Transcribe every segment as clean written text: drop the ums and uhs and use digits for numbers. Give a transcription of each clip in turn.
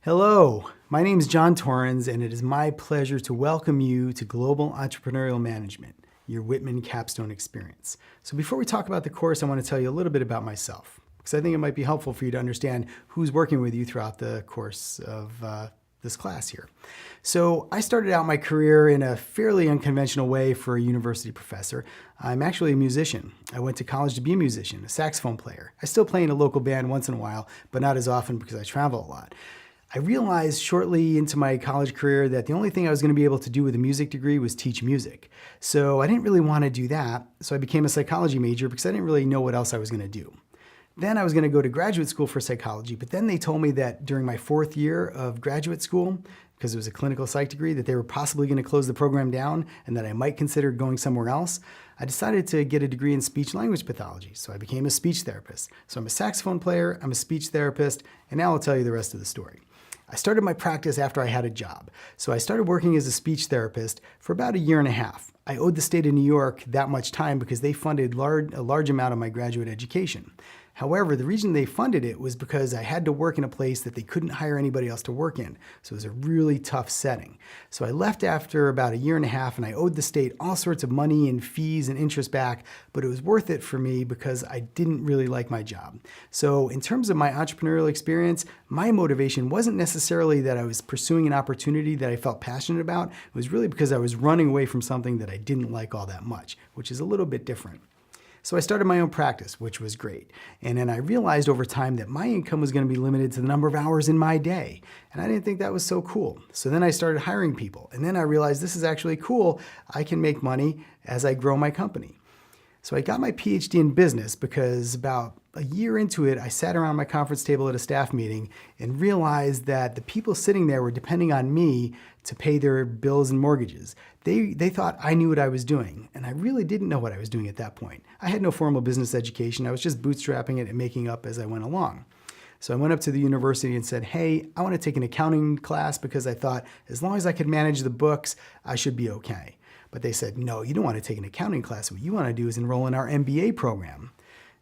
Hello, my name is John Torrens, and it is my pleasure to welcome you to Global Entrepreneurial Management, your Whitman capstone experience. So before we talk about the course, I want to tell you a little bit about myself, because I think it might be helpful for you to understand who's working with you throughout the course of this class here. So I started out my career in a fairly unconventional way for a university professor. I'm actually a musician. I went to college to be a musician, a saxophone player. I still play in a local band once in a while, but not as often because I travel a lot. I realized shortly into my college career that the only thing I was going to be able to do with a music degree was teach music. So I didn't really want to do that, so I became a psychology major because I didn't really know what else I was going to do. Then I was going to go to graduate school for psychology, but then they told me that during my fourth year of graduate school, because it was a clinical psych degree, that they were possibly going to close the program down and that I might consider going somewhere else. I decided to get a degree in speech language pathology, so I became a speech therapist. So I'm a saxophone player, I'm a speech therapist, and now I'll tell you the rest of the story. I started my practice after I had a job. So I started working as a speech therapist for about a year and a half. I owed the state of New York that much time because they funded a large amount of my graduate education. However, the reason they funded it was because I had to work in a place that they couldn't hire anybody else to work in. So it was a really tough setting. So I left after about a year and a half, and I owed the state all sorts of money and fees and interest back, but it was worth it for me because I didn't really like my job. So in terms of my entrepreneurial experience, my motivation wasn't necessarily that I was pursuing an opportunity that I felt passionate about. It was really because I was running away from something that I didn't like all that much, which is a little bit different. So I started my own practice, which was great. And then I realized over time that my income was going to be limited to the number of hours in my day. And I didn't think that was so cool. So then I started hiring people. And then I realized this is actually cool. I can make money as I grow my company. So I got my PhD in business because about a year into it, I sat around my conference table at a staff meeting and realized that the people sitting there were depending on me to pay their bills and mortgages. They thought I knew what I was doing, and I really didn't know what I was doing at that point. I had no formal business education. I was just bootstrapping it and making up as I went along. So I went up to the university and said, hey, I want to take an accounting class because I thought as long as I could manage the books, I should be okay. But they said, no, you don't want to take an accounting class. What you want to do is enroll in our MBA program.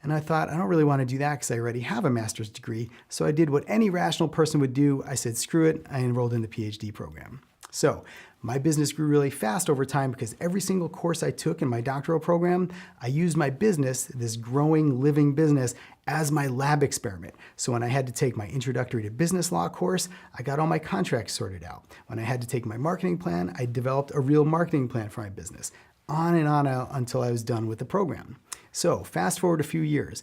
And I thought, I don't really want to do that because I already have a master's degree. So I did what any rational person would do. I said, screw it. I enrolled in the PhD program. So my business grew really fast over time because every single course I took in my doctoral program, I used my business, this growing, living business, as my lab experiment. So when I had to take my Introductory to Business Law course, I got all my contracts sorted out. When I had to take my marketing plan, I developed a real marketing plan for my business. On and on until I was done with the program. So fast forward a few years.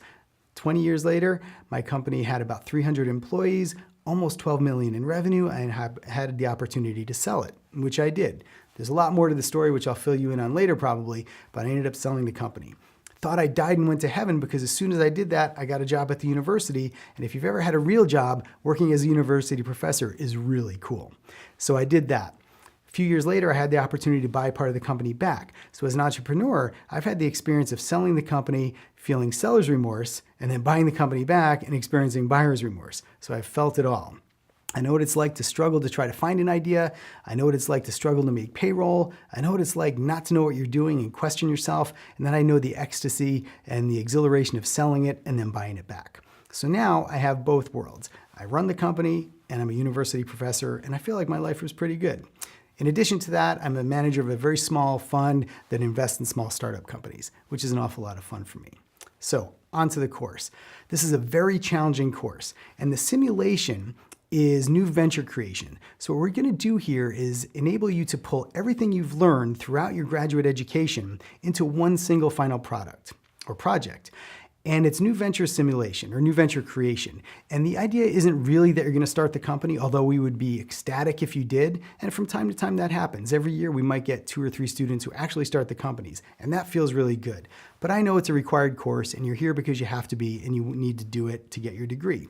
20 years later, my company had about 300 employees, almost 12 million in revenue, and had the opportunity to sell it, which I did. There's a lot more to the story, which I'll fill you in on later probably, but I ended up selling the company. Thought I died and went to heaven because as soon as I did that, I got a job at the university. And if you've ever had a real job, working as a university professor is really cool. So I did that. A few years later, I had the opportunity to buy part of the company back. So as an entrepreneur, I've had the experience of selling the company, feeling seller's remorse, and then buying the company back and experiencing buyer's remorse. So I've felt it all. I know what it's like to struggle to try to find an idea. I know what it's like to struggle to make payroll. I know what it's like not to know what you're doing and question yourself. And then I know the ecstasy and the exhilaration of selling it and then buying it back. So now I have both worlds. I run the company and I'm a university professor, and I feel like my life was pretty good. In addition to that, I'm a manager of a very small fund that invests in small startup companies, which is an awful lot of fun for me. So on to the course. This is a very challenging course, and the simulation is new venture creation. So what we're going to do here is enable you to pull everything you've learned throughout your graduate education into one single final product or project. And it's new venture simulation or new venture creation. And the idea isn't really that you're going to start the company, although we would be ecstatic if you did. And from time to time that happens. Every year we might get 2 or 3 students who actually start the companies. And that feels really good. But I know it's a required course and you're here because you have to be and you need to do it to get your degree.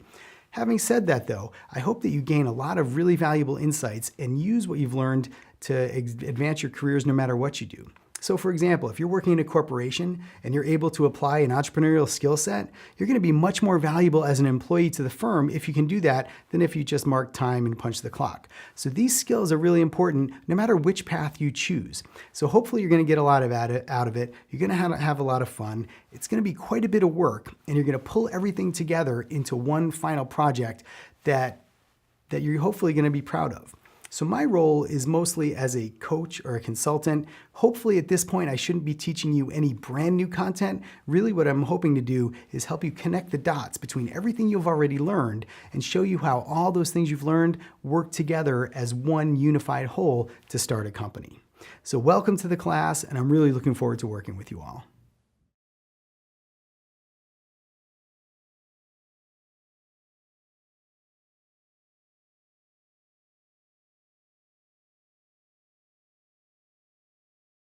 Having said that though, I hope that you gain a lot of really valuable insights and use what you've learned to advance your careers no matter what you do. So for example, if you're working in a corporation and you're able to apply an entrepreneurial skill set, you're going to be much more valuable as an employee to the firm if you can do that than if you just mark time and punch the clock. So these skills are really important no matter which path you choose. So hopefully you're going to get a lot out of it. You're going to have a lot of fun. It's going to be quite a bit of work, and you're going to pull everything together into one final project that that you're hopefully going to be proud of. So my role is mostly as a coach or a consultant. Hopefully at this point, I shouldn't be teaching you any brand new content. Really what I'm hoping to do is help you connect the dots between everything you've already learned and show you how all those things you've learned work together as one unified whole to start a company. So welcome to the class, and I'm really looking forward to working with you all.